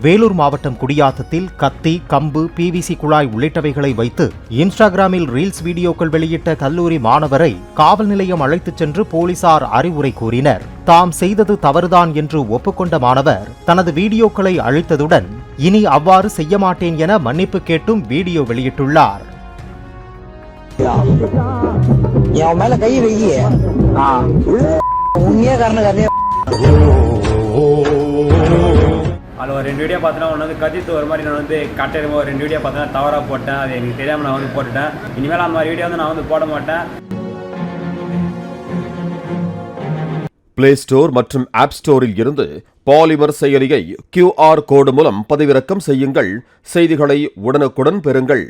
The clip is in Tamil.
வேலூர் மாவட்டம் குடியாத்தத்தில் கத்தி, கம்பு, பிவிசி குழாய் உள்ளிட்டவைகளை வைத்து இன்ஸ்டாகிராமில் ரீல்ஸ் வீடியோக்கள் வெளியிட்ட கல்லூரி மாணவரை காவல் நிலையம் அழைத்துச் சென்று போலீசார் அறிவுரை கூறினர். தாம் செய்தது தவறுதான் என்று ஒப்புக்கொண்ட மாணவர் தனது வீடியோக்களை அழித்ததுடன் இனி அவ்வாறு செய்ய மாட்டேன் என மன்னிப்பு கேட்டும் வீடியோ வெளியிட்டுள்ளார். அதில் ஒரு 2 வீடியோ பார்த்தேன்னா ஒன்று வந்து கத்தித்து ஒரு மாதிரி நான் வந்து கட்டெடுமோ 2 வீடியோ பார்த்தேன்னா தவறாக போட்டேன். அது எனக்கு தெரியாமல் நான் வந்து போட்டுட்டேன். இனிமேல் அந்த மாதிரி வீடியோ வந்து நான் வந்து போட மாட்டேன். பிளே ஸ்டோர் மற்றும் ஆப் ஸ்டோரில் இருந்து பாலிமர் செயலியை QR கோடு மூலம் பதிவிறக்கம் செய்யுங்கள். செய்திகளை உடனுக்குடன் பெறுங்கள்.